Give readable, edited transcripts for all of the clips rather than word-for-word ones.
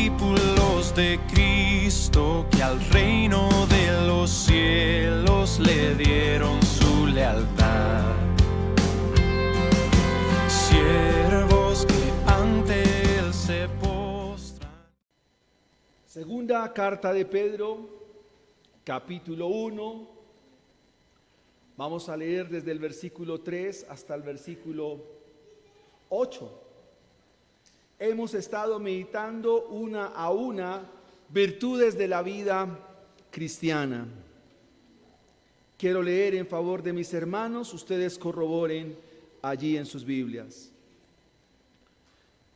discípulos de Cristo que al reino de los cielos le dieron su lealtad. Siervos que ante él se postran. Segunda carta de Pedro, capítulo 1. Vamos a leer desde el versículo 3 hasta el versículo 8. Hemos estado meditando una a una virtudes de la vida cristiana. Quiero leer en favor de mis hermanos, ustedes corroboren allí en sus Biblias.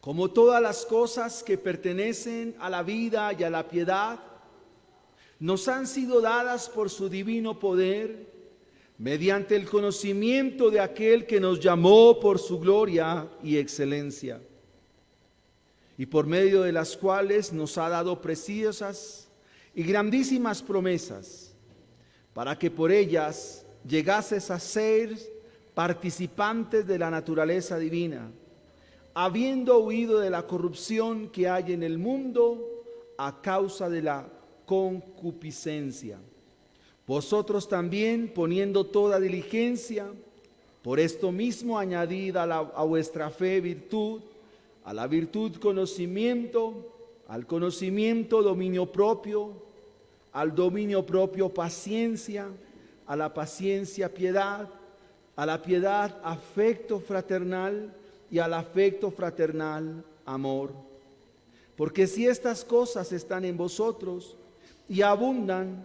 Como todas las cosas que pertenecen a la vida y a la piedad, nos han sido dadas por su divino poder, mediante el conocimiento de aquel que nos llamó por su gloria y excelencia, y por medio de las cuales nos ha dado preciosas y grandísimas promesas, para que por ellas llegases a ser participantes de la naturaleza divina, habiendo huido de la corrupción que hay en el mundo a causa de la concupiscencia. Vosotros también, poniendo toda diligencia, por esto mismo añadid a vuestra fe virtud, a la virtud conocimiento, al conocimiento dominio propio, al dominio propio paciencia, a la paciencia piedad, a la piedad afecto fraternal y al afecto fraternal amor. Porque si estas cosas están en vosotros y abundan,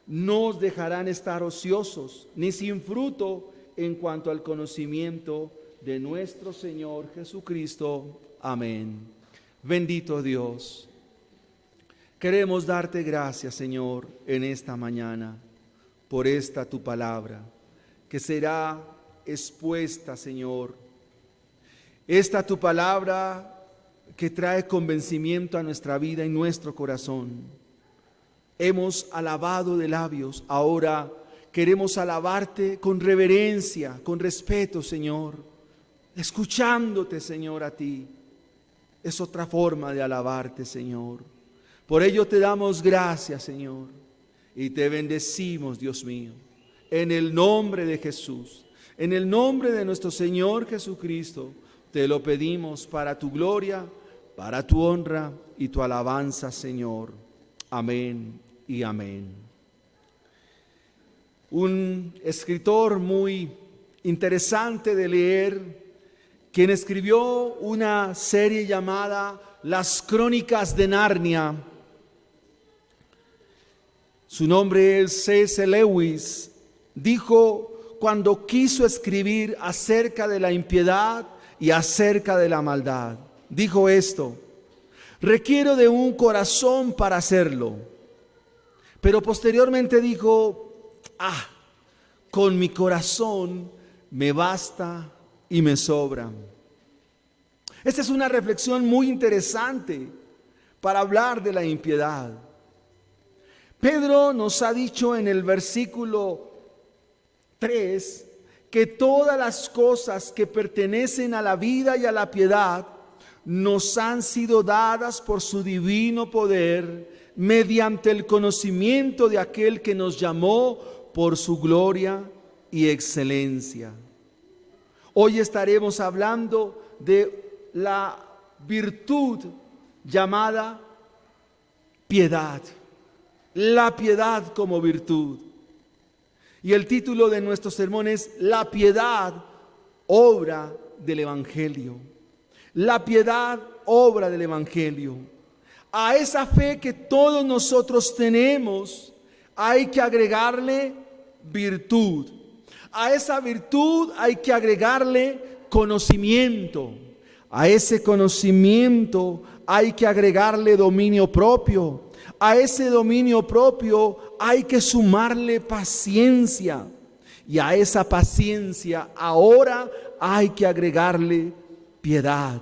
no os dejarán estar ociosos ni sin fruto en cuanto al conocimiento de nuestro Señor Jesucristo. Amén. Bendito Dios. Queremos darte gracias, Señor, en esta mañana, por esta tu palabra, que será expuesta, Señor. Esta tu palabra que trae convencimiento a nuestra vida y nuestro corazón. Hemos alabado de labios, ahora queremos alabarte con reverencia, con respeto, Señor, escuchándote, Señor, a ti. Es otra forma de alabarte, Señor. Por ello te damos gracias, Señor, y te bendecimos, Dios mío, en el nombre de Jesús, en el nombre de nuestro Señor Jesucristo. Te lo pedimos para tu gloria, para tu honra y tu alabanza, Señor. Amén y amén. Un escritor muy interesante de leer, quien escribió una serie llamada Las Crónicas de Narnia. Su nombre es C.S. Lewis. Dijo, cuando quiso escribir acerca de la impiedad y acerca de la maldad, dijo esto: requiero de un corazón para hacerlo. Pero posteriormente dijo, con mi corazón me basta y me sobra. Esta es una reflexión muy interesante para hablar de la impiedad. Pedro nos ha dicho en el versículo 3 que todas las cosas que pertenecen a la vida y a la piedad nos han sido dadas por su divino poder, mediante el conocimiento de aquel que nos llamó por su gloria y excelencia. Hoy estaremos hablando de la virtud llamada piedad, la piedad como virtud. Y el título de nuestro sermón es La piedad, obra del Evangelio. La piedad, obra del Evangelio. A esa fe que todos nosotros tenemos hay que agregarle virtud. A esa virtud hay que agregarle conocimiento. A ese conocimiento hay que agregarle dominio propio. A ese dominio propio hay que sumarle paciencia. Y a esa paciencia ahora hay que agregarle piedad.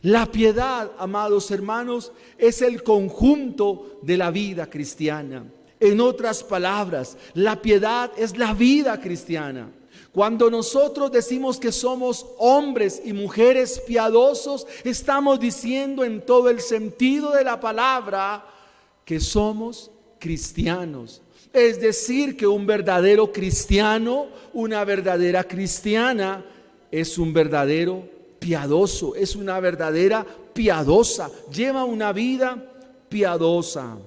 La piedad, amados hermanos, es el conjunto de la vida cristiana. En otras palabras, la piedad es la vida cristiana. Cuando nosotros decimos que somos hombres y mujeres piadosos, estamos diciendo en todo el sentido de la palabra que somos cristianos. Es decir, que un verdadero cristiano, una verdadera cristiana, es un verdadero piadoso, es una verdadera piadosa, lleva una vida piadosa.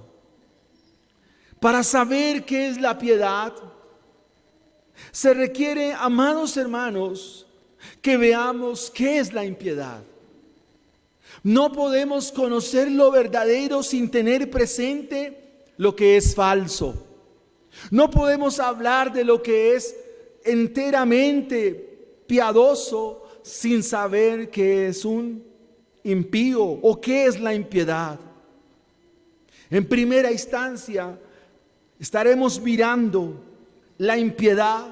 Para saber qué es la piedad, se requiere, amados hermanos, que veamos qué es la impiedad. No podemos conocer lo verdadero sin tener presente lo que es falso. No podemos hablar de lo que es enteramente piadoso sin saber qué es un impío o qué es la impiedad. En primera instancia, estaremos mirando la impiedad,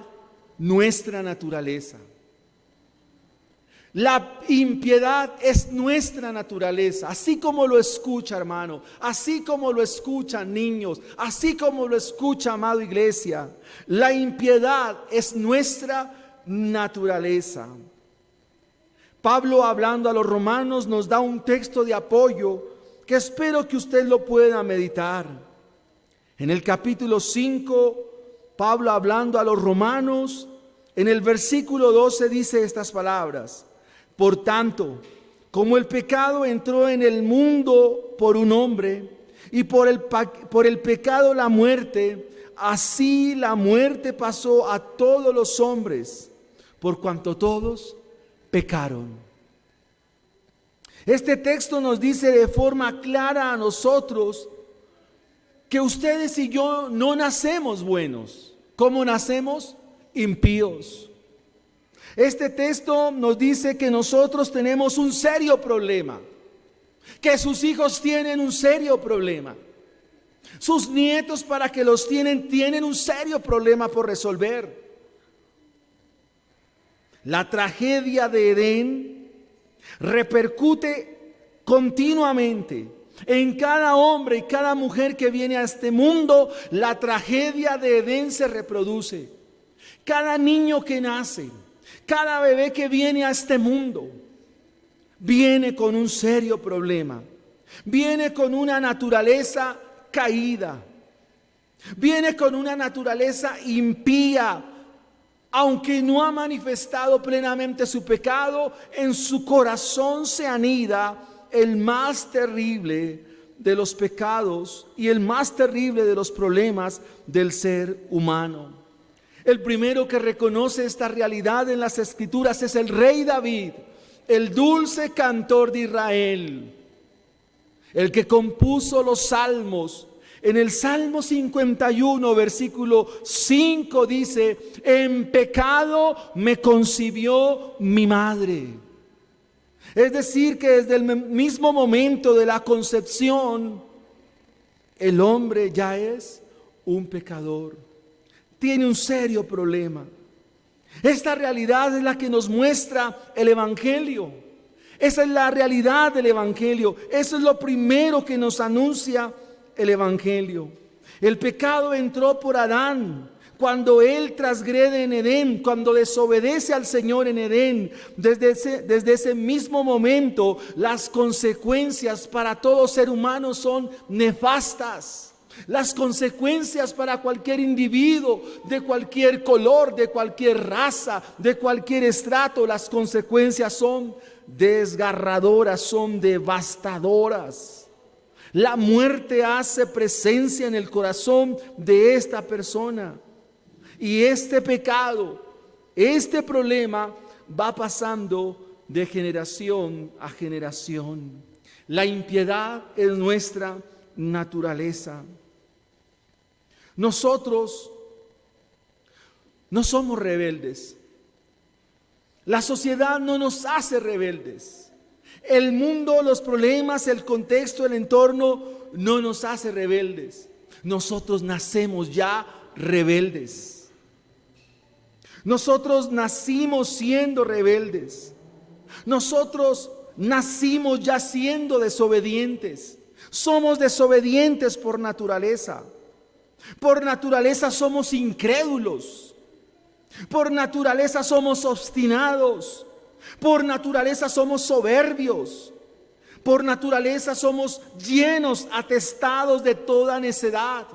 nuestra naturaleza. La impiedad es nuestra naturaleza, así como lo escucha, hermano, así como lo escuchan niños, así como lo escucha, amado iglesia. La impiedad es nuestra naturaleza. Pablo, hablando a los romanos, nos da un texto de apoyo que espero que usted lo pueda meditar. En el capítulo 5, Pablo, hablando a los romanos, en el versículo 12 dice estas palabras: por tanto, como el pecado entró en el mundo por un hombre, y por el pecado la muerte, así la muerte pasó a todos los hombres, por cuanto todos pecaron. Este texto nos dice de forma clara a nosotros que ustedes y yo no nacemos buenos. ¿Cómo nacemos? Impíos. Este texto nos dice que nosotros tenemos un serio problema, que sus hijos tienen un serio problema, sus nietos, para que los tienen un serio problema por resolver. La tragedia de Edén repercute continuamente en cada hombre y cada mujer que viene a este mundo. La tragedia de Edén se reproduce. Cada niño que nace, cada bebé que viene a este mundo, viene con un serio problema. Viene con una naturaleza caída. Viene con una naturaleza impía. Aunque no ha manifestado plenamente su pecado, en su corazón se anida el más terrible de los pecados y el más terrible de los problemas del ser humano. El primero que reconoce esta realidad en las Escrituras es el rey David, el dulce cantor de Israel, el que compuso los salmos. En el Salmo 51, versículo 5 dice: en pecado me concibió mi madre. Es decir, que desde el mismo momento de la concepción, el hombre ya es un pecador. Tiene un serio problema. Esta realidad es la que nos muestra el Evangelio. Esa es la realidad del Evangelio. Eso es lo primero que nos anuncia el Evangelio. El pecado entró por Adán cuando él transgrede en Edén, cuando desobedece al Señor en Edén. Desde ese mismo momento, las consecuencias para todo ser humano son nefastas. Las consecuencias para cualquier individuo, de cualquier color, de cualquier raza, de cualquier estrato, las consecuencias son desgarradoras, son devastadoras. La muerte hace presencia en el corazón de esta persona. Y este pecado, este problema va pasando de generación a generación. La impiedad es nuestra naturaleza. Nosotros no somos rebeldes. La sociedad no nos hace rebeldes. El mundo, los problemas, el contexto, el entorno no nos hace rebeldes. Nosotros nacemos ya rebeldes. Nosotros nacimos siendo rebeldes. Nosotros nacimos ya siendo desobedientes. Somos desobedientes por naturaleza. Por naturaleza somos incrédulos. Por naturaleza somos obstinados. Por naturaleza somos soberbios. Por naturaleza somos llenos, atestados de toda necedad.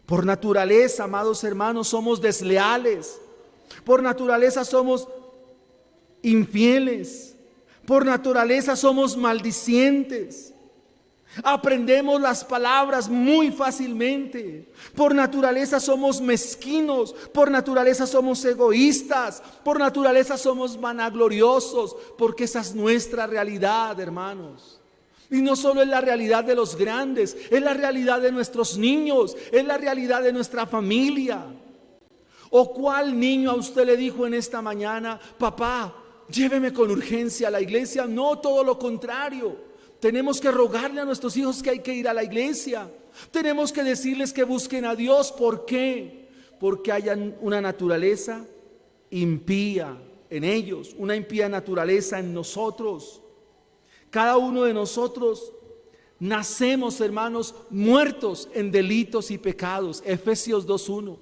Por naturaleza, amados hermanos, somos desleales. Por naturaleza somos infieles. Por naturaleza somos maldicientes. Aprendemos las palabras muy fácilmente. Por naturaleza somos mezquinos. Por naturaleza somos egoístas. Por naturaleza somos vanagloriosos. Porque esa es nuestra realidad, hermanos. Y no solo es la realidad de los grandes, es la realidad de nuestros niños, es la realidad de nuestra familia. ¿O cuál niño a usted le dijo en esta mañana: papá, lléveme con urgencia a la iglesia? No, todo lo contrario. Tenemos que rogarle a nuestros hijos que hay que ir a la iglesia. Tenemos que decirles que busquen a Dios. ¿Por qué? Porque hay una naturaleza impía en ellos, una impía naturaleza en nosotros. Cada uno de nosotros nacemos, hermanos, muertos en delitos y pecados. Efesios 2:1.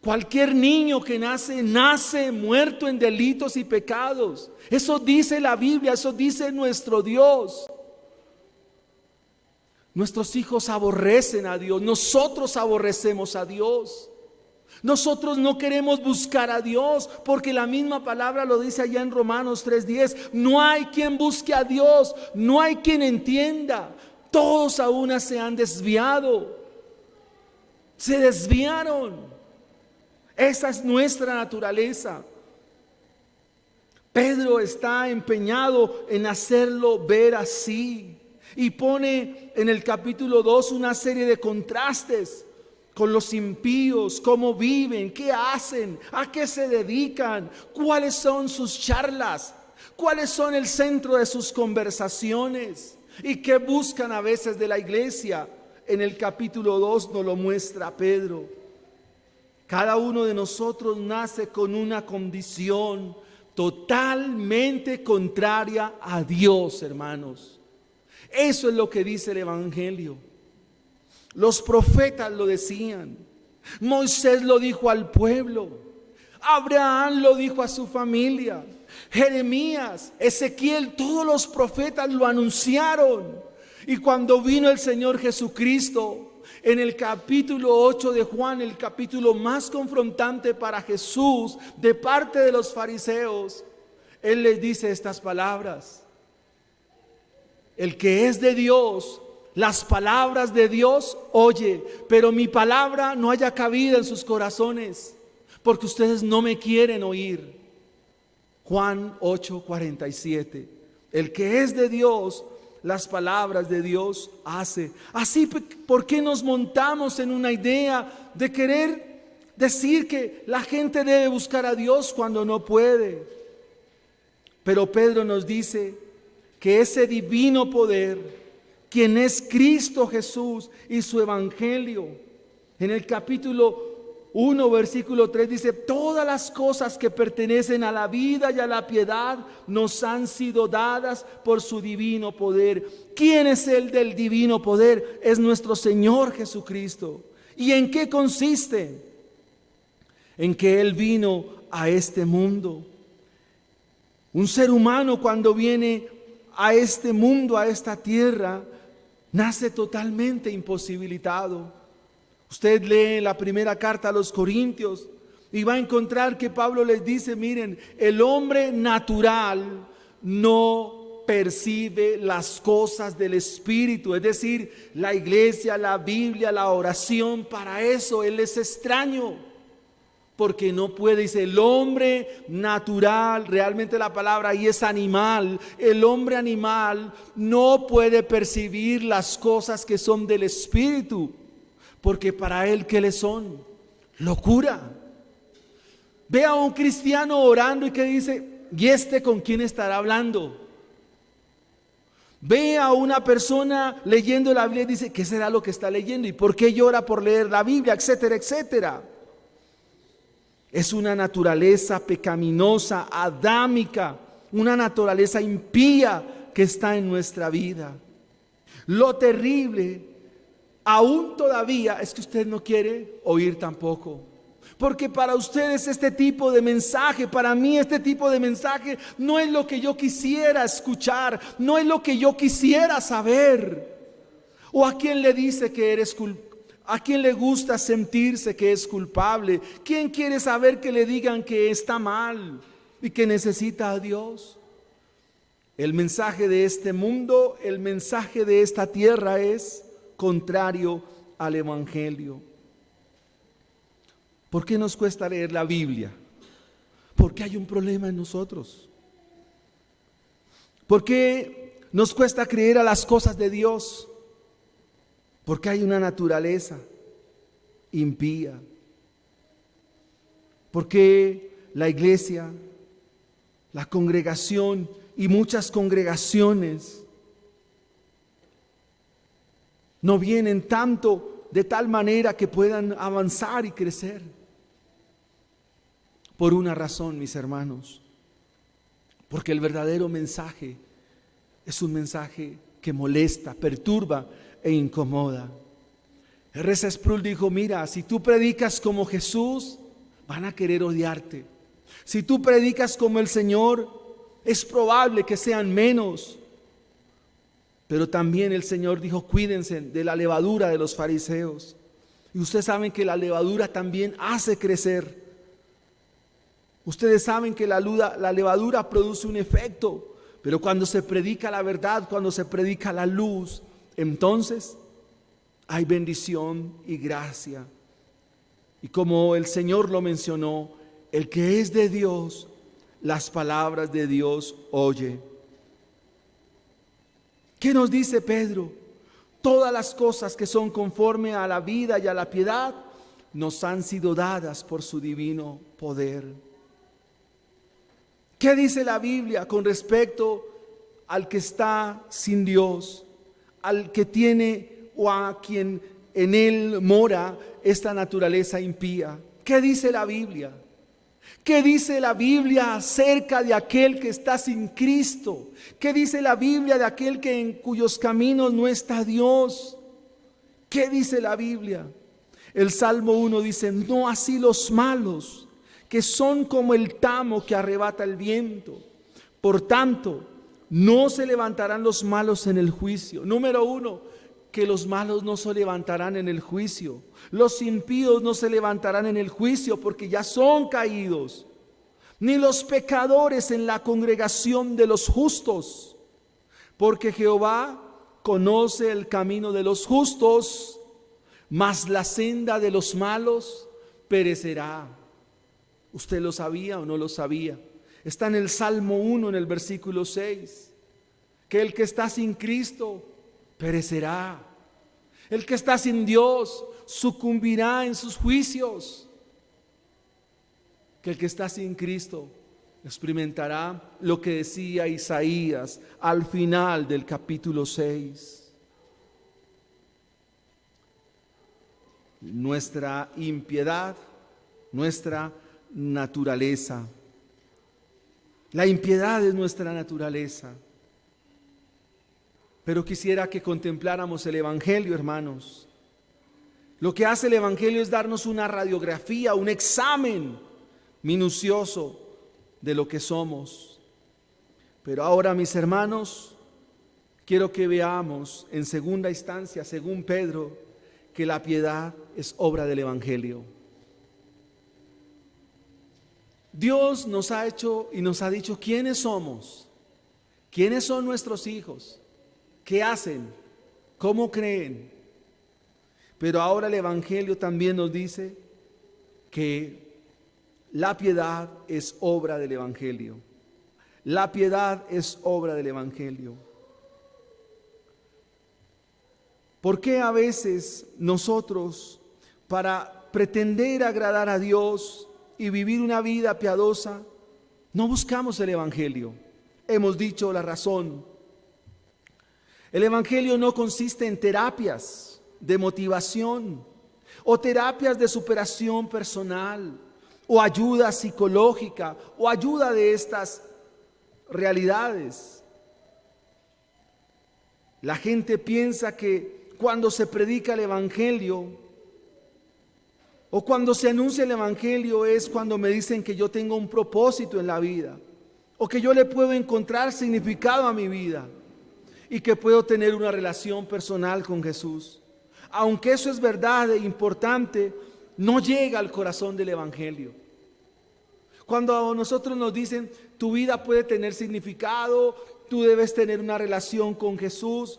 Cualquier niño que nace muerto en delitos y pecados. Eso dice la Biblia, eso dice nuestro Dios. Nuestros hijos aborrecen a Dios, nosotros aborrecemos a Dios. Nosotros no queremos buscar a Dios, porque la misma palabra lo dice allá en Romanos 3:10. No hay quien busque a Dios, no hay quien entienda. Todos a una se han desviado. Se desviaron. Esa es nuestra naturaleza. Pedro está empeñado en hacerlo ver así. Y pone en el capítulo 2 una serie de contrastes con los impíos, cómo viven, qué hacen, a qué se dedican, cuáles son sus charlas, cuáles son el centro de sus conversaciones y qué buscan a veces de la iglesia. En el capítulo 2 nos lo muestra Pedro. Cada uno de nosotros nace con una condición totalmente contraria a Dios, hermanos. Eso es lo que dice el Evangelio. Los profetas lo decían. Moisés lo dijo al pueblo. Abraham lo dijo a su familia. Jeremías, Ezequiel, todos los profetas lo anunciaron. Y cuando vino el Señor Jesucristo, en el capítulo 8 de Juan, el capítulo más confrontante para Jesús de parte de los fariseos, Él les dice estas palabras: el que es de Dios, las palabras de Dios oye, pero mi palabra no haya cabida en sus corazones, porque ustedes no me quieren oír. Juan 8:47. El que es de Dios, las palabras de Dios hace. Así, ¿por qué nos montamos en una idea de querer decir que la gente debe buscar a Dios cuando no puede? Pero Pedro nos dice que ese divino poder, quien es Cristo Jesús y su evangelio, en el capítulo 1, versículo 3 dice: todas las cosas que pertenecen a la vida y a la piedad nos han sido dadas por su divino poder. ¿Quién es el del divino poder? Es nuestro Señor Jesucristo. ¿Y en qué consiste? En que Él vino a este mundo. Un ser humano, cuando viene a este mundo, a esta tierra, nace totalmente imposibilitado. Usted lee la primera carta a los Corintios y va a encontrar que Pablo les dice: miren, el hombre natural no percibe las cosas del Espíritu. Es decir, la iglesia, la Biblia, la oración, para eso Él es extraño, porque no puede. Dice el hombre natural, realmente la palabra ahí es animal. El hombre animal no puede percibir las cosas que son del Espíritu, porque para él, ¿qué le son? Locura. Ve a un cristiano orando y que dice: ¿y este con quién estará hablando? Ve a una persona leyendo la Biblia y dice: ¿qué será lo que está leyendo? ¿Y por qué llora por leer la Biblia? Etcétera, etcétera. Es una naturaleza pecaminosa, adámica, una naturaleza impía que está en nuestra vida. Lo terrible aún todavía es que usted no quiere oír tampoco, Porque para ustedes este tipo de mensaje, para mí este tipo de mensaje no es lo que yo quisiera escuchar, no es lo que yo quisiera saber. ¿O a quién le dice que eres culpable? ¿A quién le gusta sentirse que es culpable? ¿Quién quiere saber que le digan que está mal y que necesita a Dios? El mensaje de este mundo, el mensaje de esta tierra es contrario al Evangelio. ¿Por qué nos cuesta leer la Biblia? Porque hay un problema en nosotros. ¿Por qué nos cuesta creer a las cosas de Dios? Porque hay una naturaleza impía. Porque la iglesia, la congregación y muchas congregaciones no vienen tanto de tal manera que puedan avanzar y crecer. Por una razón, mis hermanos, porque el verdadero mensaje es un mensaje que molesta, perturba e incomoda. R.C. Sproul dijo: mira, si tú predicas como Jesús, van a querer odiarte. Si tú predicas como el Señor, es probable que sean menos. Pero también el Señor dijo: cuídense de la levadura de los fariseos. Y ustedes saben que la levadura también hace crecer. Ustedes saben que la levadura produce un efecto. Pero cuando se predica la verdad, cuando se predica la luz, entonces hay bendición y gracia. Y como el Señor lo mencionó, el que es de Dios, las palabras de Dios oye. ¿Qué nos dice Pedro? Todas las cosas que son conforme a la vida y a la piedad nos han sido dadas por su divino poder. ¿Qué dice la Biblia con respecto al que está sin Dios, al que tiene o a quien en él mora esta naturaleza impía? ¿Qué dice la Biblia? ¿Qué dice la Biblia acerca de aquel que está sin Cristo? ¿Qué dice la Biblia de aquel que en cuyos caminos no está Dios? ¿Qué dice la Biblia? El Salmo 1 dice: no así los malos, que son como el tamo que arrebata el viento. Por tanto, no se levantarán los malos en el juicio. Número 1, que los malos no se levantarán en el juicio. Los impíos no se levantarán en el juicio porque ya son caídos. Ni los pecadores en la congregación de los justos. Porque Jehová conoce el camino de los justos, mas la senda de los malos perecerá. ¿Usted lo sabía o no lo sabía? Está en el Salmo 1, en el versículo 6, que el que está sin Cristo perecerá. El que está sin Dios sucumbirá en sus juicios. Que el que está sin Cristo experimentará lo que decía Isaías al final del capítulo 6. Nuestra impiedad, nuestra naturaleza. La impiedad es nuestra naturaleza. Pero quisiera que contempláramos el Evangelio, hermanos. Lo que hace el Evangelio es darnos una radiografía, un examen minucioso de lo que somos. Pero ahora, mis hermanos, quiero que veamos en segunda instancia, según Pedro, que la piedad es obra del Evangelio. Dios nos ha hecho y nos ha dicho quiénes somos, quiénes son nuestros hijos, qué hacen, cómo creen. Pero ahora el Evangelio también nos dice que la piedad es obra del Evangelio. La piedad es obra del Evangelio. ¿Por qué a veces nosotros, para pretender agradar a Dios y vivir una vida piadosa, no buscamos el Evangelio? Hemos dicho la razón. El Evangelio no consiste en terapias de motivación o terapias de superación personal o ayuda psicológica o ayuda de estas realidades. La gente piensa que cuando se predica el Evangelio O cuando se anuncia el Evangelio es cuando me dicen que yo tengo un propósito en la vida, o que yo le puedo encontrar significado a mi vida y que puedo tener una relación personal con Jesús. Aunque eso es verdad e importante, no llega al corazón del Evangelio. Cuando a nosotros nos dicen, tu vida puede tener significado, tú debes tener una relación con Jesús,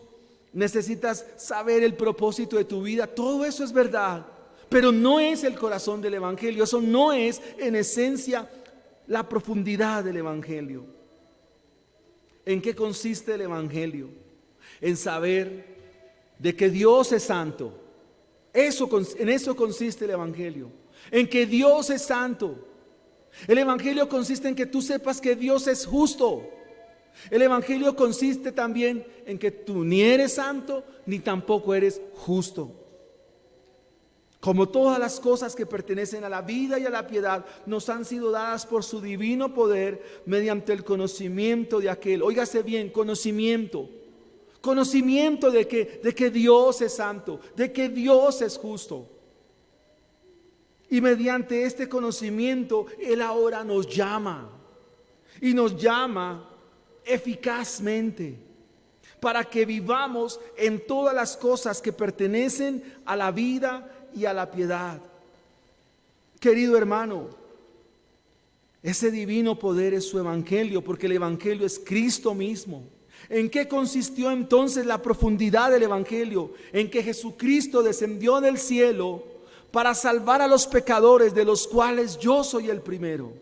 necesitas saber el propósito de tu vida, todo eso es verdad, pero no es el corazón del Evangelio, eso no es en esencia la profundidad del Evangelio. ¿En qué consiste el Evangelio? En saber de que Dios es santo. En eso consiste el Evangelio, en que Dios es santo. El Evangelio consiste en que tú sepas que Dios es justo. El Evangelio consiste también en que tú ni eres santo ni tampoco eres justo. Como todas las cosas que pertenecen a la vida y a la piedad nos han sido dadas por su divino poder mediante el conocimiento de aquel, óigase bien, conocimiento de que Dios es santo, de que Dios es justo. Y mediante este conocimiento Él ahora nos llama, y nos llama eficazmente para que vivamos en todas las cosas que pertenecen a la vida y a la piedad. Querido hermano, ese divino poder es su Evangelio, porque el Evangelio es Cristo mismo. ¿En qué consistió entonces la profundidad del Evangelio? En que Jesucristo descendió del cielo para salvar a los pecadores, de los cuales yo soy el primero.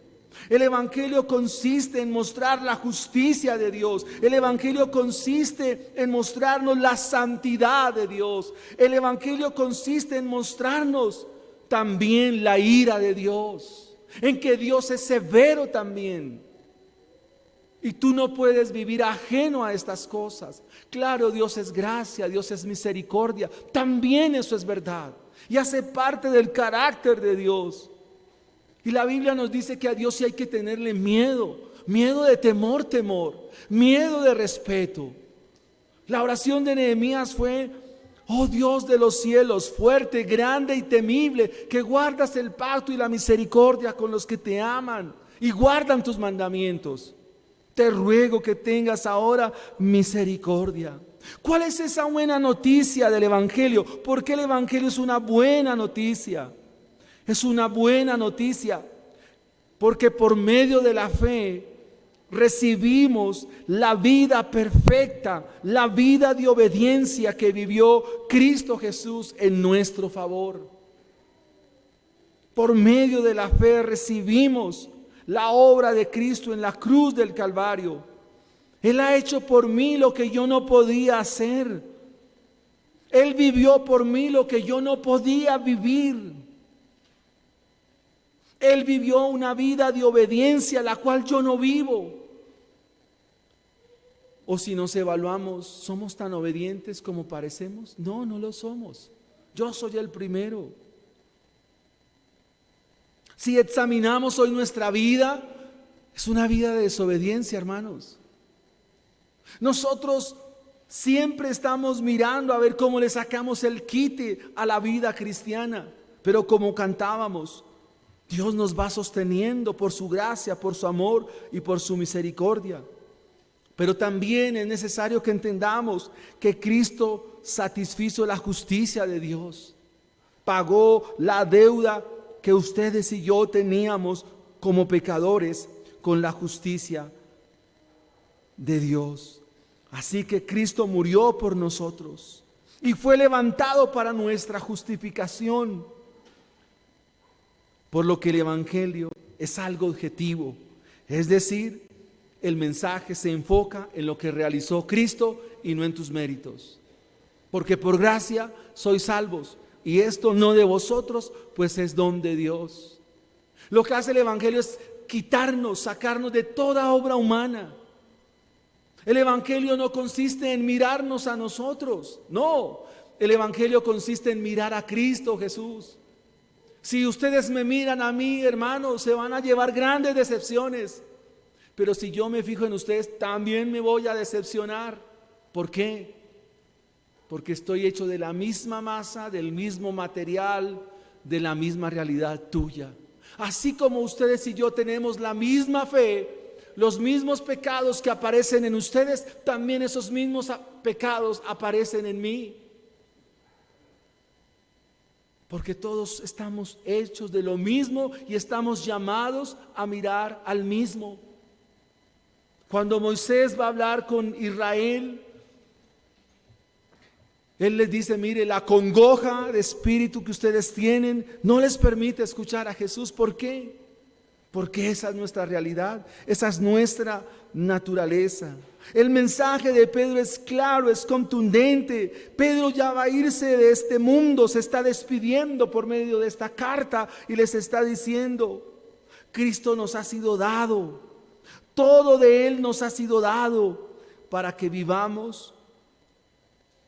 El Evangelio consiste en mostrar la justicia de Dios. El Evangelio consiste en mostrarnos la santidad de Dios. El Evangelio consiste en mostrarnos también la ira de Dios, en que Dios es severo también. Y tú no puedes vivir ajeno a estas cosas. Claro, Dios es gracia, Dios es misericordia. También eso es verdad y hace parte del carácter de Dios. Y la Biblia nos dice que a Dios sí hay que tenerle miedo, miedo de temor, miedo de respeto. La oración de Nehemías fue: oh Dios de los cielos, fuerte, grande y temible, que guardas el pacto y la misericordia con los que te aman y guardan tus mandamientos. Te ruego que tengas ahora misericordia. ¿Cuál es esa buena noticia del Evangelio? Porque el Evangelio es una buena noticia. Es una buena noticia porque por medio de la fe recibimos la vida perfecta, la vida de obediencia que vivió Cristo Jesús en nuestro favor. Por medio de la fe recibimos la obra de Cristo en la cruz del Calvario. Él ha hecho por mí lo que yo no podía hacer. Él vivió por mí lo que yo no podía vivir. Él vivió una vida de obediencia, la cual yo no vivo. O si nos evaluamos, ¿somos tan obedientes como parecemos? No, no lo somos. Yo soy el primero. Si examinamos hoy nuestra vida, es una vida de desobediencia, hermanos. Nosotros siempre estamos mirando a ver cómo le sacamos el quite a la vida cristiana, pero como cantábamos, Dios nos va sosteniendo por su gracia, por su amor y por su misericordia. Pero también es necesario que entendamos que Cristo satisfizo la justicia de Dios. Pagó la deuda que ustedes y yo teníamos como pecadores con la justicia de Dios. Así que Cristo murió por nosotros y fue levantado para nuestra justificación. Por lo que el Evangelio es algo objetivo, es decir, el mensaje se enfoca en lo que realizó Cristo y no en tus méritos. Porque por gracia sois salvos, y esto no de vosotros, pues es don de Dios. Lo que hace el Evangelio es quitarnos, sacarnos de toda obra humana. El Evangelio no consiste en mirarnos a nosotros, no. El Evangelio consiste en mirar a Cristo Jesús. Si ustedes me miran a mí, hermanos, se van a llevar grandes decepciones. Pero si yo me fijo en ustedes, también me voy a decepcionar. ¿Por qué? Porque estoy hecho de la misma masa, del mismo material, de la misma realidad tuya. Así como ustedes y yo tenemos la misma fe, los mismos pecados que aparecen en ustedes, también esos mismos pecados aparecen en mí. Porque todos estamos hechos de lo mismo y estamos llamados a mirar al mismo. Cuando Moisés va a hablar con Israel, él les dice: mire, la congoja de espíritu que ustedes tienen no les permite escuchar a Jesús. ¿Por qué? Porque esa es nuestra realidad, esa es nuestra naturaleza. El mensaje de Pedro es claro, es contundente. Pedro ya va a irse de este mundo, se está despidiendo por medio de esta carta y les está diciendo: Cristo nos ha sido dado, todo de Él nos ha sido dado para que vivamos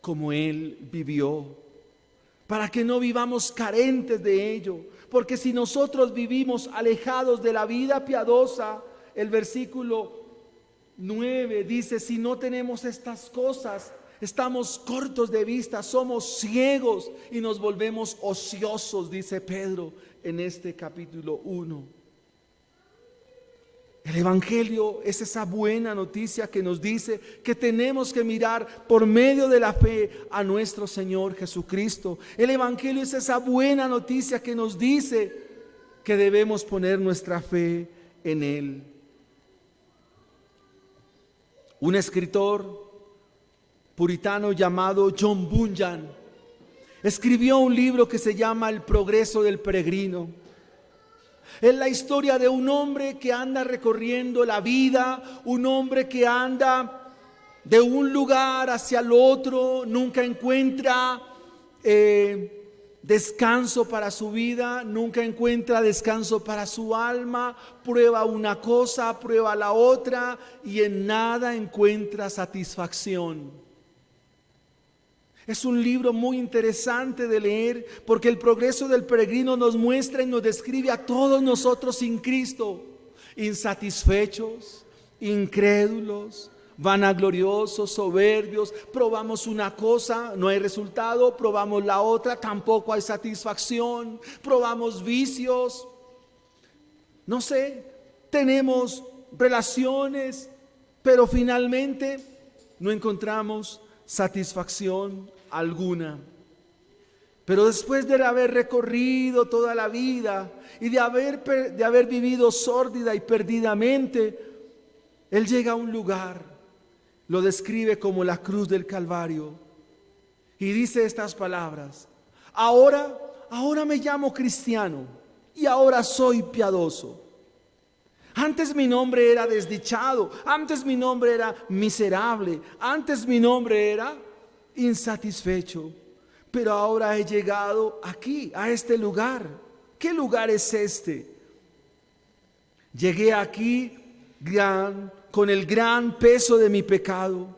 como Él vivió, para que no vivamos carentes de ello. Porque si nosotros vivimos alejados de la vida piadosa, el versículo 9 dice: si no tenemos estas cosas, estamos cortos de vista, somos ciegos y nos volvemos ociosos, dice Pedro en este capítulo 1. El Evangelio es esa buena noticia que nos dice que tenemos que mirar por medio de la fe a nuestro Señor Jesucristo. El Evangelio es esa buena noticia que nos dice que debemos poner nuestra fe en Él. Un escritor puritano llamado John Bunyan escribió un libro que se llama El progreso del peregrino. Es la historia de un hombre que anda recorriendo la vida, un hombre que anda de un lugar hacia el otro, nunca encuentra descanso para su vida, nunca encuentra descanso para su alma, prueba una cosa, prueba la otra y en nada encuentra satisfacción. Es un libro muy interesante de leer porque el progreso del peregrino nos muestra y nos describe a todos nosotros sin Cristo, insatisfechos, incrédulos, vanagloriosos, soberbios. Probamos una cosa, no hay resultado, probamos la otra, tampoco hay satisfacción, probamos vicios, no sé, tenemos relaciones, pero finalmente no encontramos satisfacción alguna. Pero después de haber recorrido toda la vida y de haber vivido sórdida y perdidamente, él llega a un lugar, lo describe como la cruz del Calvario y dice estas palabras: ahora me llamo cristiano y ahora soy piadoso. Antes mi nombre era desdichado, antes mi nombre era miserable, antes mi nombre era insatisfecho, pero ahora he llegado aquí, a este lugar. ¿Qué lugar es este? Llegué aquí con el gran peso de mi pecado.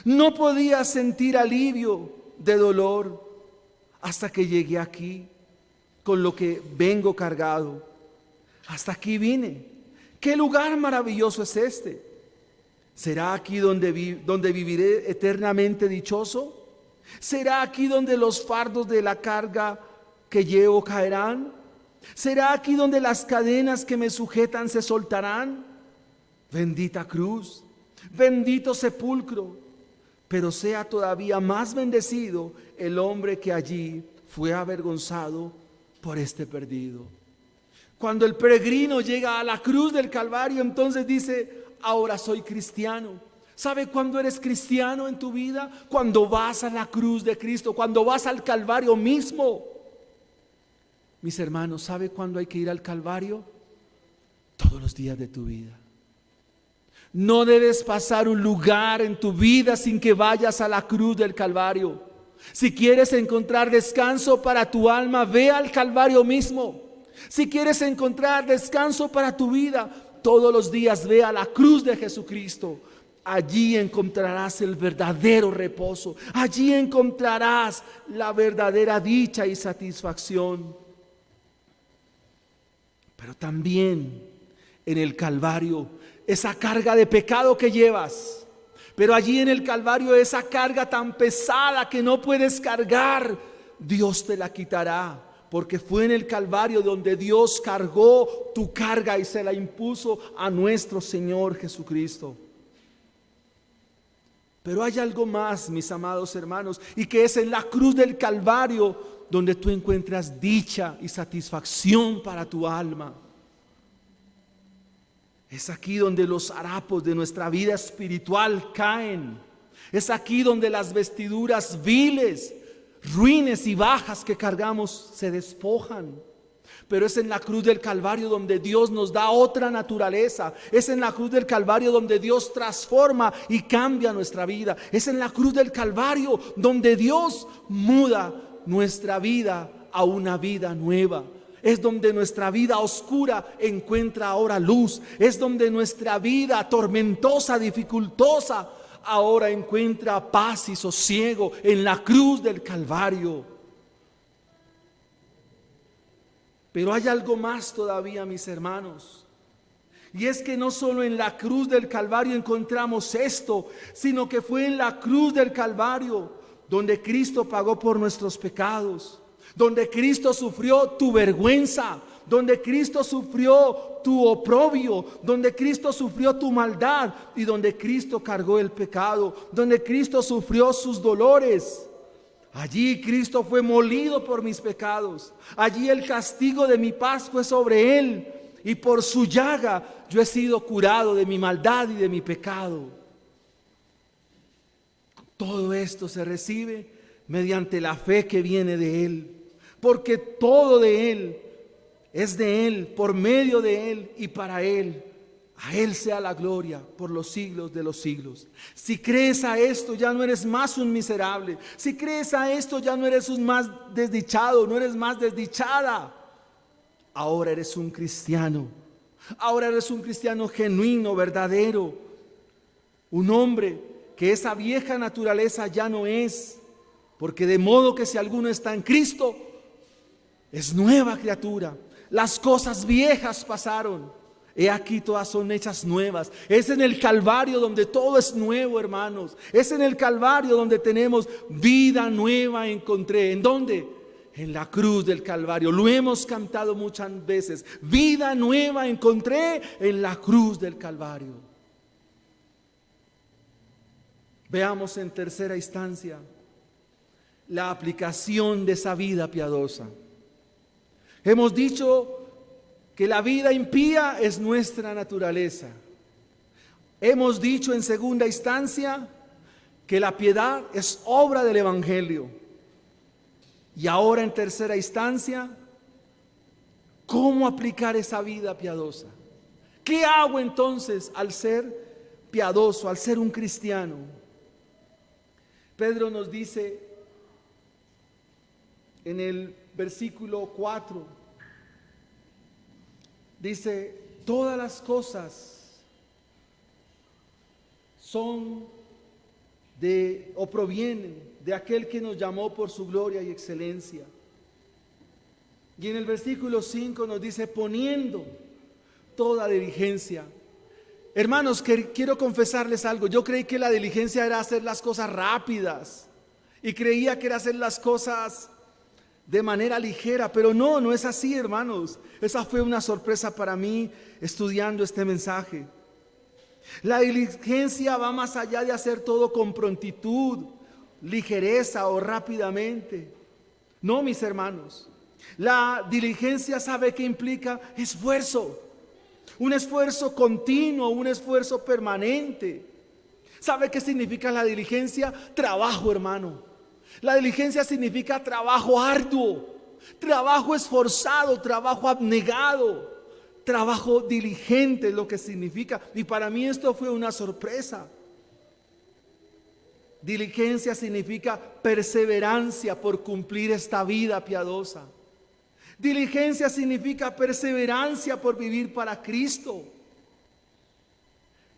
No podía sentir alivio de dolor hasta que llegué aquí con lo que vengo cargado. Hasta aquí vine. ¿Qué lugar maravilloso es este? ¿Será aquí donde viviré eternamente dichoso? ¿Será aquí donde los fardos de la carga que llevo caerán? ¿Será aquí donde las cadenas que me sujetan se soltarán? Bendita cruz, bendito sepulcro, pero sea todavía más bendecido el hombre que allí fue avergonzado por este perdido. Cuando el peregrino llega a la cruz del Calvario, entonces dice: ahora soy cristiano. ¿Sabe cuándo eres cristiano en tu vida? Cuando vas a la cruz de Cristo, cuando vas al Calvario mismo. Mis hermanos, ¿sabe cuándo hay que ir al Calvario? Todos los días de tu vida. No debes pasar un lugar en tu vida sin que vayas a la cruz del Calvario. Si quieres encontrar descanso para tu alma, ve al Calvario mismo. Si quieres encontrar descanso para tu vida, todos los días ve a la cruz de Jesucristo. Allí encontrarás el verdadero reposo. Allí encontrarás la verdadera dicha y satisfacción. Pero también en el Calvario, esa carga de pecado que llevas. Pero allí en el Calvario, esa carga tan pesada que no puedes cargar, Dios te la quitará. porque fue en el Calvario donde Dios cargó tu carga y se la impuso a nuestro Señor Jesucristo. Pero hay algo más, mis amados hermanos, y que es en la cruz del Calvario donde tú encuentras dicha y satisfacción para tu alma. Es aquí donde los harapos de nuestra vida espiritual caen. Es aquí donde las vestiduras viles, ruines y bajas que cargamos se despojan. Pero es en la cruz del Calvario donde Dios nos da otra naturaleza. Es en la cruz del Calvario donde Dios transforma y cambia nuestra vida. Es en la cruz del Calvario donde Dios muda nuestra vida a una vida nueva. Es donde nuestra vida oscura encuentra ahora luz. Es donde nuestra vida tormentosa, dificultosa, ahora encuentra paz y sosiego en la cruz del Calvario. Pero hay algo más todavía, mis hermanos. Y es que no solo en la cruz del Calvario encontramos esto, sino que fue en la cruz del Calvario donde Cristo pagó por nuestros pecados, donde Cristo sufrió tu vergüenza, donde Cristo sufrió tu oprobio, donde Cristo sufrió tu maldad y donde Cristo cargó el pecado, donde Cristo sufrió sus dolores. Allí Cristo fue molido por mis pecados. Allí el castigo de mi paz fue sobre Él. Y por su llaga yo he sido curado de mi maldad y de mi pecado. Todo esto se recibe mediante la fe que viene de Él. Porque todo de Él es de Él, por medio de Él y para Él. A Él sea la gloria por los siglos de los siglos. Si crees a esto, ya no eres más un miserable. Si crees a esto, ya no eres un más desdichado, no eres más desdichada. Ahora eres un cristiano. Ahora eres un cristiano genuino, verdadero. Un hombre que esa vieja naturaleza ya no es. Porque de modo que si alguno está en Cristo, es nueva criatura. Las cosas viejas pasaron. He aquí todas son hechas nuevas. Es en el Calvario donde todo es nuevo, hermanos. Es en el Calvario donde tenemos vida nueva encontré. ¿En dónde? En la cruz del Calvario. Lo hemos cantado muchas veces. Vida nueva encontré en la cruz del Calvario. Veamos en tercera instancia la aplicación de esa vida piadosa. Hemos dicho que la vida impía es nuestra naturaleza. Hemos dicho en segunda instancia que la piedad es obra del Evangelio. Y ahora en tercera instancia, ¿cómo aplicar esa vida piadosa? ¿Qué hago entonces al ser piadoso, al ser un cristiano? Pedro nos dice en el versículo 4, dice, todas las cosas son de o provienen de aquel que nos llamó por su gloria y excelencia. Y en el versículo 5 nos dice, poniendo toda diligencia. Hermanos, quiero confesarles algo. Yo creí que la diligencia era hacer las cosas rápidas y creía que era hacer las cosas de manera ligera, pero no es así, hermanos. Esa fue una sorpresa para mí estudiando este mensaje. La diligencia va más allá de hacer todo con prontitud, ligereza o rápidamente. No, mis hermanos. La diligencia, ¿sabe qué implica? Esfuerzo. Un esfuerzo continuo, un esfuerzo permanente. ¿Sabe qué significa la diligencia? Trabajo, hermano. La diligencia significa trabajo arduo, trabajo esforzado, trabajo abnegado, trabajo diligente es lo que significa. Y para mí esto fue una sorpresa. Diligencia significa perseverancia por cumplir esta vida piadosa. Diligencia significa perseverancia por vivir para Cristo.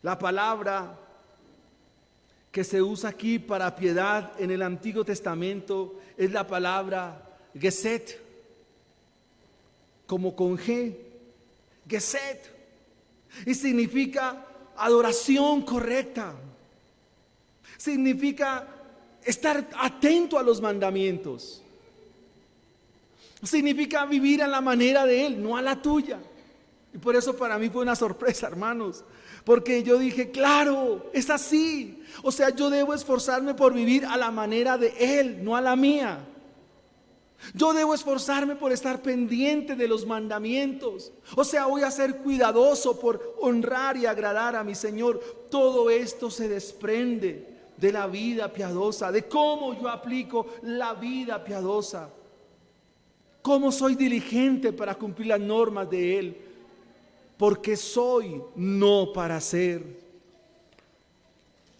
La palabra que se usa aquí para piedad en el Antiguo Testamento es la palabra Geset, como con G, Geset, y significa adoración correcta, significa estar atento a los mandamientos. Significa vivir a la manera de Él, no a la tuya. Y por eso para mí fue una sorpresa, hermanos, porque yo dije, claro, es así. O sea, yo debo esforzarme por vivir a la manera de Él, no a la mía. Yo debo esforzarme por estar pendiente de los mandamientos. O sea, voy a ser cuidadoso por honrar y agradar a mi Señor. Todo esto se desprende de la vida piadosa, de cómo yo aplico la vida piadosa. Cómo soy diligente para cumplir las normas de Él. Porque soy, no para ser.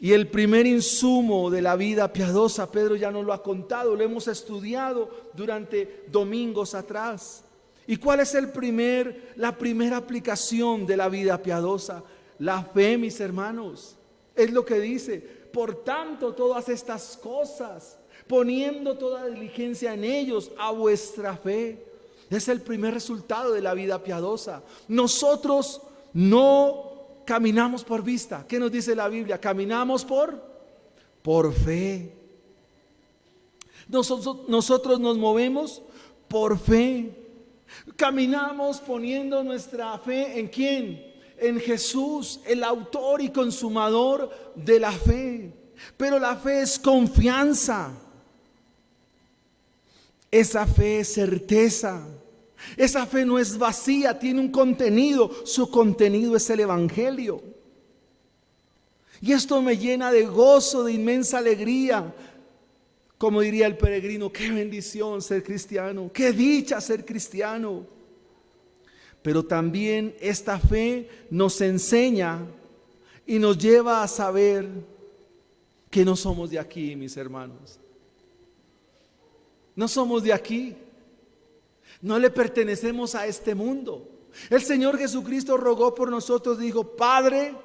Y el primer insumo de la vida piadosa, Pedro ya nos lo ha contado, lo hemos estudiado durante domingos atrás. ¿Y cuál es la primera aplicación de la vida piadosa? La fe, mis hermanos. Es lo que dice. Por tanto, todas estas cosas, poniendo toda diligencia en ellos, a vuestra fe. Es el primer resultado de la vida piadosa. Nosotros no caminamos por vista. ¿Qué nos dice la Biblia? Caminamos por fe. Nosotros nos movemos por fe. Caminamos poniendo nuestra fe ¿en quién? En Jesús, el autor y consumador de la fe. Pero la fe es confianza. Esa fe es certeza. Esa fe no es vacía, tiene un contenido. Su contenido es el Evangelio. Y esto me llena de gozo, de inmensa alegría. Como diría el peregrino, qué bendición ser cristiano, qué dicha ser cristiano. Pero también esta fe nos enseña y nos lleva a saber que no somos de aquí, mis hermanos. No somos de aquí. No le pertenecemos a este mundo. El Señor Jesucristo rogó por nosotros, dijo, Padre,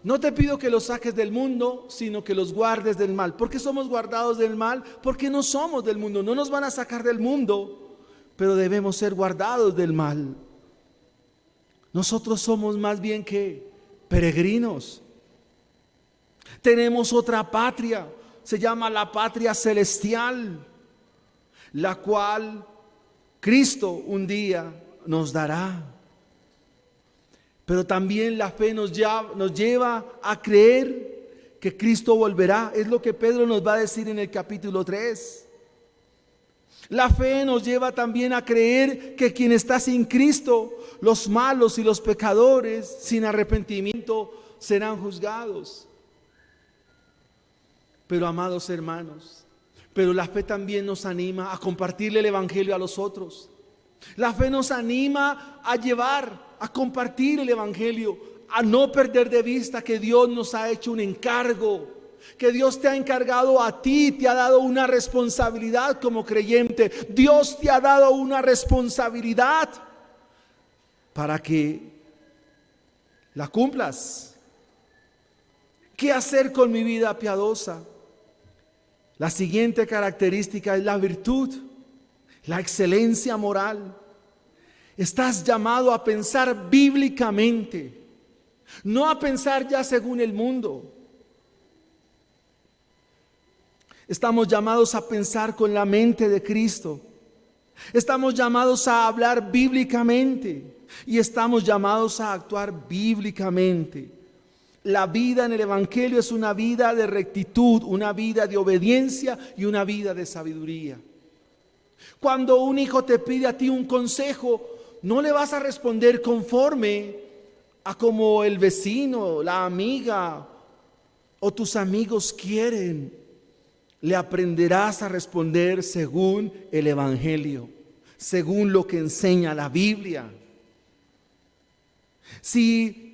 no te pido que los saques del mundo, sino que los guardes del mal. ¿Por qué somos guardados del mal? Porque no somos del mundo. No nos van a sacar del mundo, pero debemos ser guardados del mal. Nosotros somos más bien que peregrinos. Tenemos otra patria, se llama la patria celestial, la cual Cristo un día nos dará. Pero también la fe nos lleva a creer que Cristo volverá. Es lo que Pedro nos va a decir en el capítulo 3. La fe nos lleva también a creer que quien está sin Cristo, los malos y los pecadores, sin arrepentimiento, serán juzgados. Pero amados hermanos, pero la fe también nos anima a compartirle el Evangelio a los otros. La fe nos anima a a compartir el Evangelio, a no perder de vista que Dios nos ha hecho un encargo, que Dios te ha encargado a ti, te ha dado una responsabilidad como creyente. Dios te ha dado una responsabilidad para que la cumplas. ¿Qué hacer con mi vida piadosa? La siguiente característica es la virtud, la excelencia moral. Estás llamado a pensar bíblicamente, no a pensar ya según el mundo. Estamos llamados a pensar con la mente de Cristo. Estamos llamados a hablar bíblicamente y estamos llamados a actuar bíblicamente. La vida en el Evangelio es una vida de rectitud, una vida de obediencia y una vida de sabiduría. Cuando un hijo te pide a ti un consejo, no le vas a responder conforme a como el vecino, la amiga o tus amigos quieren. Le aprenderás a responder según el Evangelio, según lo que enseña la Biblia. Si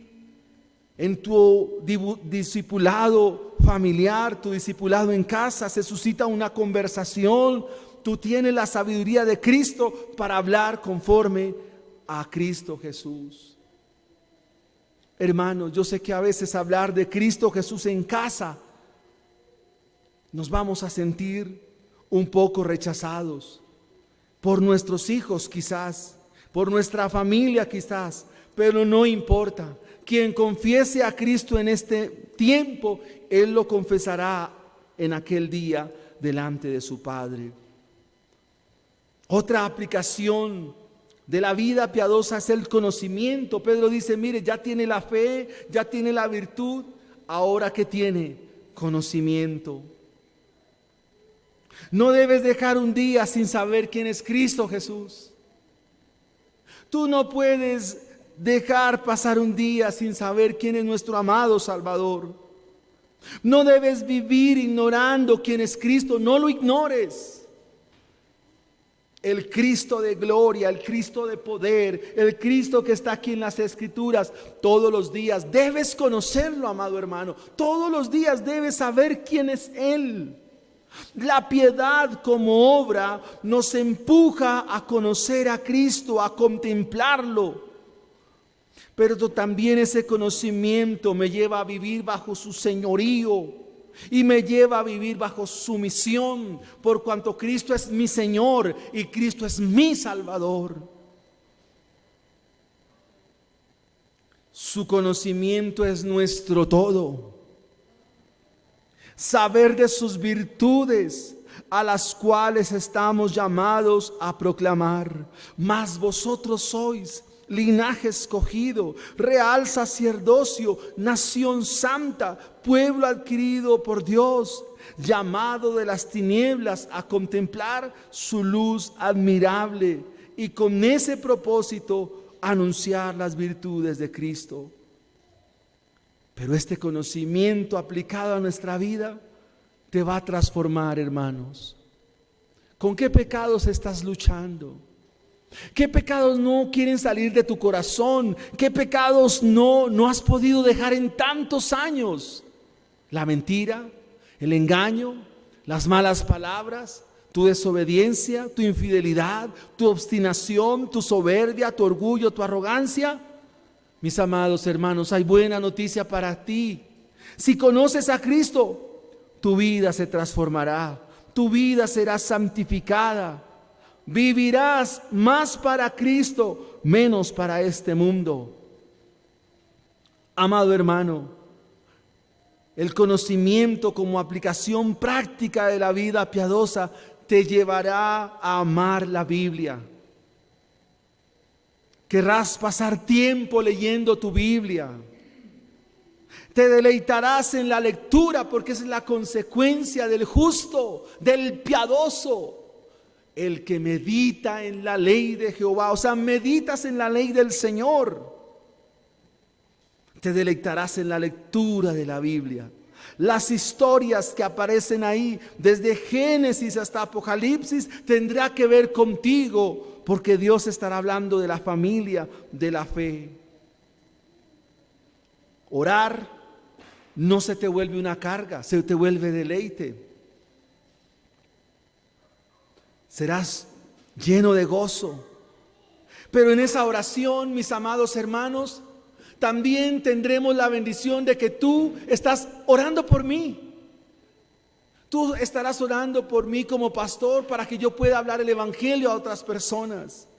en tu discipulado familiar, tu discipulado en casa, se suscita una conversación, tú tienes la sabiduría de Cristo para hablar conforme a Cristo Jesús. Hermanos, yo sé que a veces hablar de Cristo Jesús en casa nos vamos a sentir un poco rechazados por nuestros hijos quizás, por nuestra familia quizás, pero no importa. Quien confiese a Cristo en este tiempo, Él lo confesará en aquel día delante de su Padre. Otra aplicación de la vida piadosa es el conocimiento. Pedro dice, mire, ya tiene la fe, ya tiene la virtud, ahora ¿qué tiene? Conocimiento. No debes dejar un día sin saber quién es Cristo Jesús. Tú no puedes dejar pasar un día sin saber quién es nuestro amado Salvador. No debes vivir ignorando quién es Cristo, no lo ignores. El Cristo de gloria, el Cristo de poder, el Cristo que está aquí en las Escrituras, todos los días debes conocerlo, amado hermano. Todos los días debes saber quién es Él. La piedad como obra nos empuja a conocer a Cristo, a contemplarlo. Pero también ese conocimiento me lleva a vivir bajo su señorío y me lleva a vivir bajo su misión, por cuanto Cristo es mi Señor y Cristo es mi Salvador. Su conocimiento es nuestro todo. Saber de sus virtudes, a las cuales estamos llamados a proclamar. Mas vosotros sois linaje escogido, real sacerdocio, nación santa, pueblo adquirido por Dios, llamado de las tinieblas a contemplar su luz admirable, y con ese propósito anunciar las virtudes de Cristo. Pero este conocimiento aplicado a nuestra vida te va a transformar, hermanos. ¿Con qué pecados estás luchando? ¿Qué pecados no quieren salir de tu corazón? ¿Qué pecados no has podido dejar en tantos años? La mentira, el engaño, las malas palabras, tu desobediencia, tu infidelidad, tu obstinación, tu soberbia, tu orgullo, tu arrogancia. Mis amados hermanos, hay buena noticia para ti. Si conoces a Cristo, tu vida se transformará, tu vida será santificada. Vivirás más para Cristo, menos para este mundo. Amado hermano, el conocimiento como aplicación práctica de la vida piadosa te llevará a amar la Biblia. Querrás pasar tiempo leyendo tu Biblia. Te deleitarás en la lectura porque es la consecuencia del justo, del piadoso. El que medita en la ley de Jehová, o sea, meditas en la ley del Señor. Te deleitarás en la lectura de la Biblia. Las historias que aparecen ahí, desde Génesis hasta Apocalipsis, tendrá que ver contigo, porque Dios estará hablando de la familia, de la fe. Orar no se te vuelve una carga, se te vuelve deleite. Serás lleno de gozo. Pero en esa oración, mis amados hermanos, también tendremos la bendición de que tú estás orando por mí. Tú estarás orando por mí como pastor para que yo pueda hablar el evangelio a otras personas.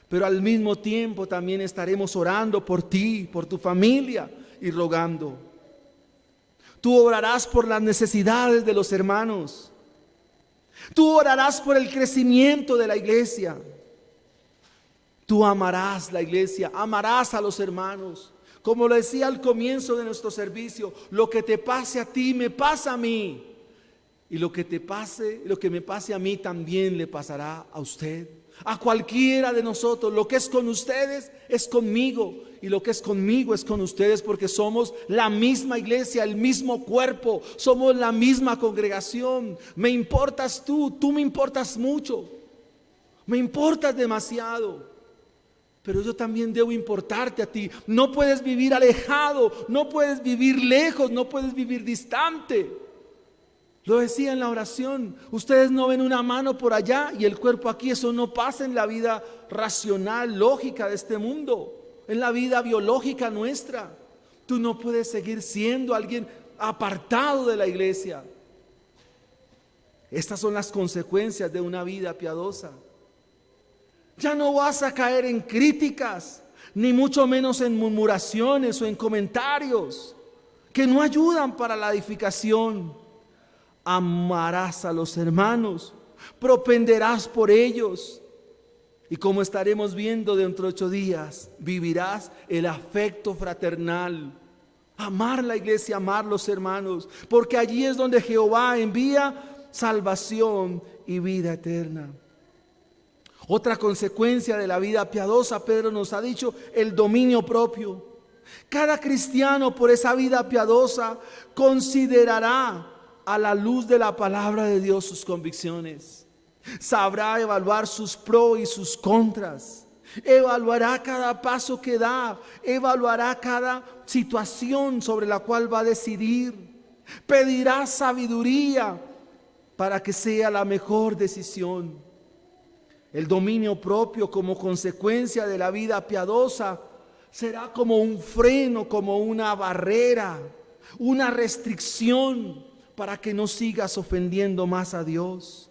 Pero al mismo tiempo también estaremos orando por ti, por tu familia y rogando. Tú orarás por las necesidades de los hermanos. Tú orarás por el crecimiento de la iglesia. Tú amarás la iglesia, amarás a los hermanos. Como lo decía al comienzo de nuestro servicio, lo que te pase a ti me pasa a mí. Y lo que me pase a mí también le pasará a usted. A cualquiera de nosotros. Lo que es con ustedes es conmigo. Y lo que es conmigo es con ustedes, porque somos la misma iglesia, el mismo cuerpo. Somos la misma congregación. Me importas tú me importas mucho. Me importas demasiado. Pero yo también debo importarte a ti. No puedes vivir alejado, no puedes vivir lejos, no puedes vivir distante. Lo decía en la oración, ustedes no ven una mano por allá y el cuerpo aquí. Eso no pasa en la vida racional, lógica de este mundo, en la vida biológica nuestra. Tú no puedes seguir siendo alguien apartado de la iglesia. Estas son las consecuencias de una vida piadosa. Ya no vas a caer en críticas, ni mucho menos en murmuraciones o en comentarios que no ayudan para la edificación. Amarás a los hermanos, propenderás por ellos, Y como estaremos viendo dentro de 8 días, vivirás el afecto fraternal. Amar la iglesia, amar los hermanos, porque allí es donde Jehová envía salvación y vida eterna. Otra consecuencia de la vida piadosa, Pedro nos ha dicho, el dominio propio. Cada cristiano por esa vida piadosa considerará a la luz de la palabra de Dios sus convicciones. Sabrá evaluar sus pros y sus contras. Evaluará cada paso que da. Evaluará cada situación sobre la cual va a decidir. Pedirá sabiduría para que sea la mejor decisión. El dominio propio como consecuencia de la vida piadosa será como un freno, como una barrera, una restricción para que no sigas ofendiendo más a Dios.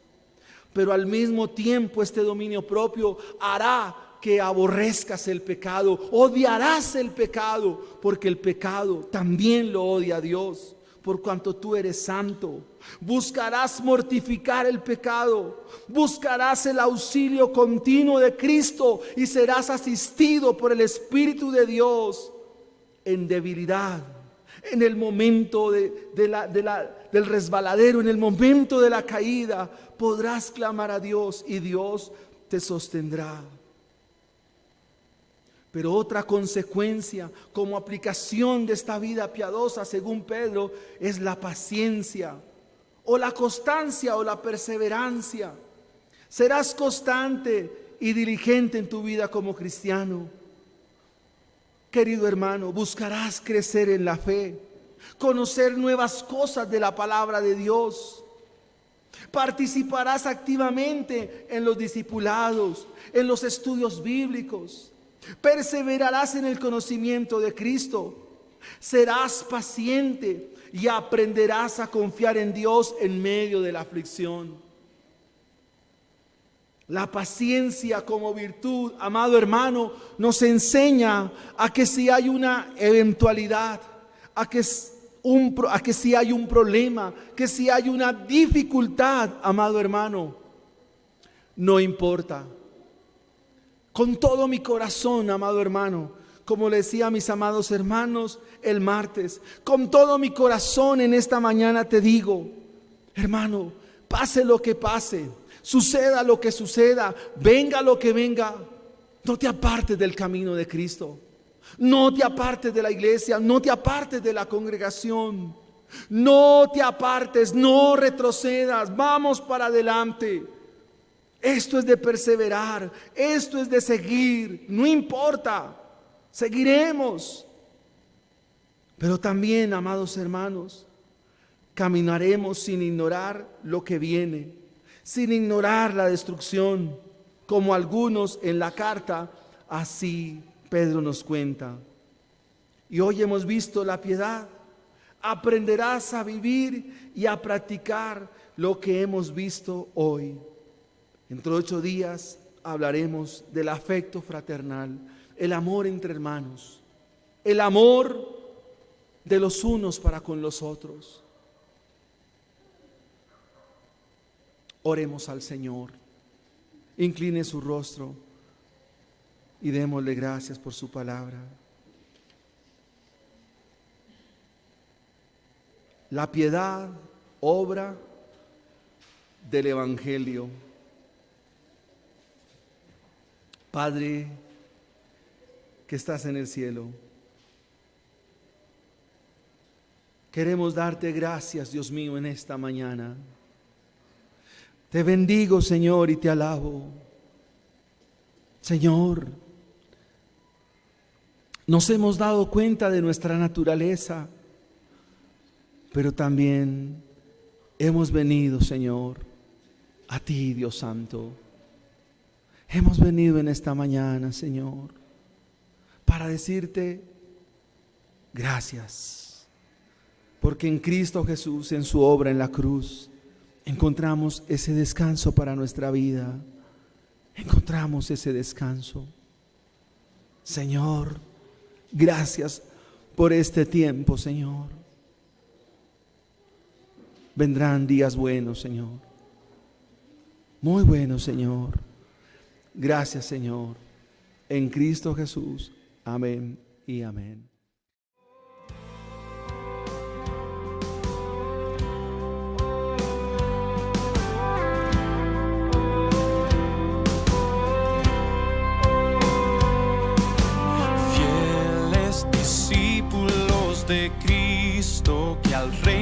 Pero al mismo tiempo este dominio propio hará que aborrezcas el pecado, odiarás el pecado, porque el pecado también lo odia a Dios, por cuanto tú eres santo. Buscarás mortificar el pecado, buscarás el auxilio continuo de Cristo y serás asistido por el Espíritu de Dios en debilidad, en el momento del resbaladero, en el momento de la caída. Podrás clamar a Dios y Dios te sostendrá. Pero otra consecuencia como aplicación de esta vida piadosa, según Pedro, es la paciencia o la constancia o la perseverancia. Serás constante y diligente en tu vida como cristiano. Querido hermano, buscarás crecer en la fe, conocer nuevas cosas de la palabra de Dios. Participarás activamente en los discipulados, en los estudios bíblicos. Perseverarás en el conocimiento de Cristo. Serás paciente y aprenderás a confiar en Dios en medio de la aflicción. La paciencia como virtud, amado hermano, nos enseña a que si hay una eventualidad, a que si hay un problema, que si hay una dificultad, amado hermano, no importa. Con todo mi corazón, amado hermano, como le decía a mis amados hermanos el martes, con todo mi corazón en esta mañana te digo, hermano, pase lo que pase, suceda lo que suceda, venga lo que venga, no te apartes del camino de Cristo. No te apartes de la iglesia, no te apartes de la congregación, no te apartes, no retrocedas, vamos para adelante. Esto es de perseverar, esto es de seguir, no importa, seguiremos. Pero también, amados hermanos, caminaremos sin ignorar lo que viene, sin ignorar la destrucción, como algunos en la carta, así Pedro nos cuenta. Y hoy hemos visto la piedad. Aprenderás a vivir y a practicar lo que hemos visto hoy. Dentro de 8 días hablaremos del afecto fraternal, el amor entre hermanos, el amor de los unos para con los otros. Oremos al Señor. Incline su rostro y démosle gracias por su palabra. La piedad, obra del Evangelio. Padre que estás en el cielo, queremos darte gracias, Dios mío, en esta mañana. Te bendigo, Señor, y te alabo. Señor, nos hemos dado cuenta de nuestra naturaleza, pero también hemos venido, Señor, a ti, Dios Santo. Hemos venido en esta mañana, Señor, para decirte gracias, porque en Cristo Jesús, en su obra en la cruz, encontramos ese descanso para nuestra vida. Encontramos ese descanso. Señor, gracias por este tiempo, Señor. Vendrán días buenos, Señor. Muy buenos, Señor. Gracias, Señor. En Cristo Jesús. Amén y amén. Fieles discípulos de Cristo que al Rey